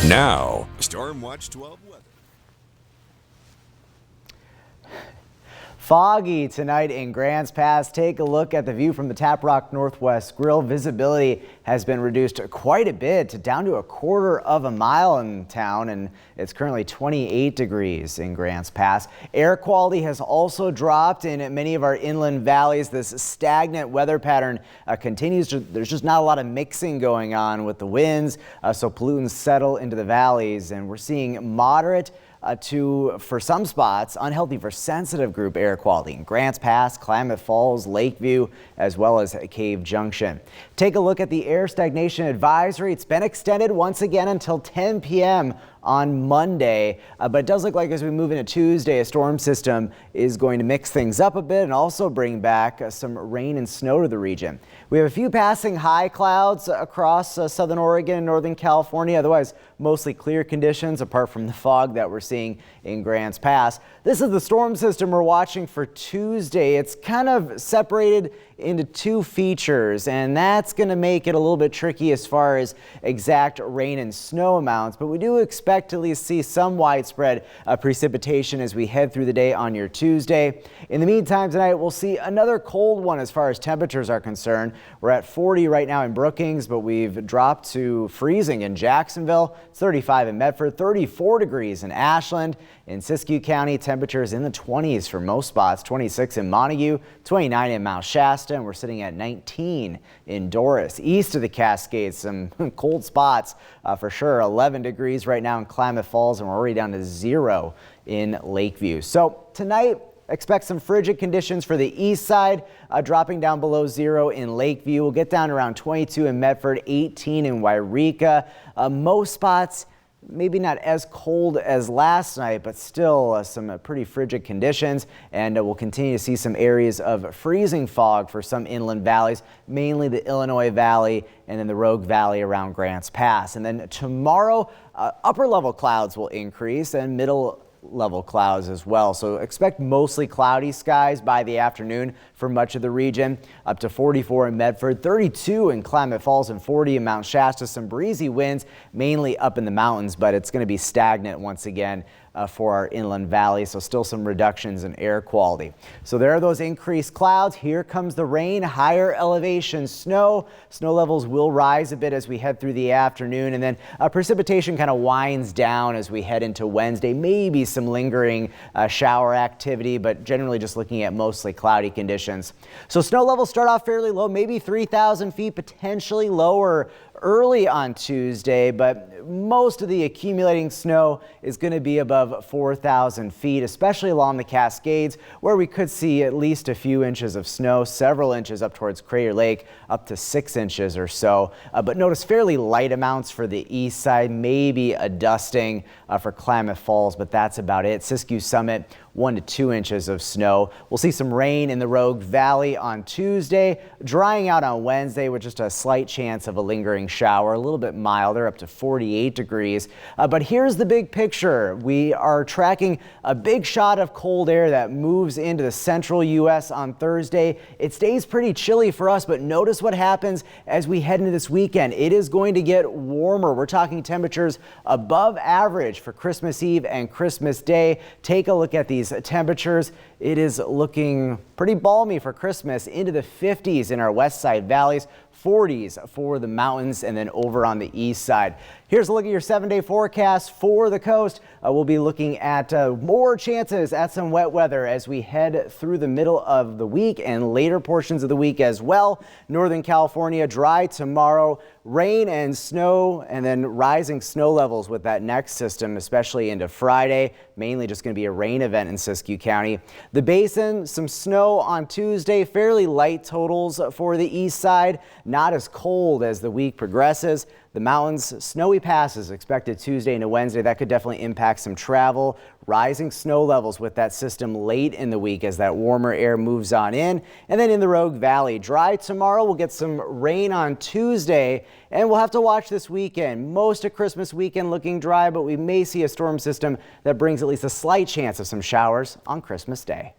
Now, Storm Watch 12 weather. Foggy tonight in Grants Pass. Take a look at the view from the Tap Rock Northwest Grill. Visibility has been reduced quite a bit down to a quarter of a mile in town, and it's currently 28 degrees in Grants Pass. Air quality has also dropped in many of our inland valleys. This stagnant weather pattern continues. There's just not a lot of mixing going on with the winds, so pollutants settle into the valleys, and we're seeing moderate to, for some spots, unhealthy for sensitive group air quality in Grants Pass, Klamath Falls, Lakeview, as well as Cave Junction. Take a look at the air stagnation advisory. It's been extended once again until 10 p.m. on Monday, but it does look like as we move into Tuesday, a storm system is going to mix things up a bit and also bring back some rain and snow to the region. We have a few passing high clouds across southern Oregon and northern California. Otherwise, mostly clear conditions apart from the fog that we're seeing in Grants Pass. This is the storm system we're watching for Tuesday. It's kind of separated into two features, and that's going to make it a little bit tricky as far as exact rain and snow amounts, but we do expect to at least see some widespread precipitation as we head through the day on your Tuesday. In the meantime, tonight we'll see another cold one as far as temperatures are concerned. We're at 40 right now in Brookings, but we've dropped to freezing in Jacksonville. It's 35 in Medford, 34 degrees in Ashland. In Siskiyou County, temperatures in the 20s for most spots, 26 in Montague, 29 in Mount Shasta, and we're sitting at 19 in Doris. East of the Cascades, some cold spots for sure, 11 degrees right now in Klamath Falls, and we're already down to 0 in Lakeview. So tonight, expect some frigid conditions for the east side, dropping down below 0 in Lakeview. We'll get down to around 22 in Medford, 18 in Wairika. Most spots, maybe not as cold as last night, but still some pretty frigid conditions. And we'll continue to see some areas of freezing fog for some inland valleys, mainly the Illinois Valley and then the Rogue Valley around Grants Pass. And then tomorrow, upper level clouds will increase and middle level clouds as well. So expect mostly cloudy skies by the afternoon for much of the region. Up to 44 in Medford, 32 in Klamath Falls, and 40 in Mount Shasta. Some breezy winds mainly up in the mountains, but it's going to be stagnant once again for our inland valley, so still some reductions in air quality. So there are those increased clouds. Here comes the rain, higher elevation snow. Snow levels will rise a bit as we head through the afternoon, and then precipitation kind of winds down as we head into Wednesday. Maybe some lingering shower activity, but generally just looking at mostly cloudy conditions. So snow levels start off fairly low, maybe 3,000 feet, potentially lower early on Tuesday, but most of the accumulating snow is going to be above 4,000 feet, especially along the Cascades, where we could see at least a few inches of snow, several inches up towards Crater Lake, up to 6 inches or so. But notice fairly light amounts for the east side, maybe a dusting for Klamath Falls, but that's about it. Siskiyou Summit, 1 to 2 inches of snow. We'll see some rain in the Rogue Valley on Tuesday, drying out on Wednesday with just a slight chance of a lingering shower, a little bit milder, up to 48 degrees. But here's the big picture. We are tracking a big shot of cold air that moves into the central U.S. on Thursday. It stays pretty chilly for us, but notice what happens as we head into this weekend. It is going to get warmer. We're talking temperatures above average for Christmas Eve and Christmas Day. Take a look at these temperatures. It is looking pretty balmy for Christmas, into the 50s in our west side valleys, 40s for the mountains, and then over on the east side. Here's a look at your 7-day forecast for the coast. We'll be looking at more chances at some wet weather as we head through the middle of the week and later portions of the week as well. Northern California, dry tomorrow, rain and snow, and then rising snow levels with that next system, especially into Friday. Mainly just going to be a rain event in Siskiyou County. The Basin, some snow on Tuesday, fairly light totals for the east side. Not as cold as the week progresses. The mountains, snowy passes expected Tuesday into Wednesday. That could definitely impact some travel. Rising snow levels with that system late in the week as that warmer air moves on in. And then in the Rogue Valley, dry tomorrow. We'll get some rain on Tuesday, and we'll have to watch this weekend. Most of Christmas weekend looking dry, but we may see a storm system that brings at least a slight chance of some showers on Christmas Day.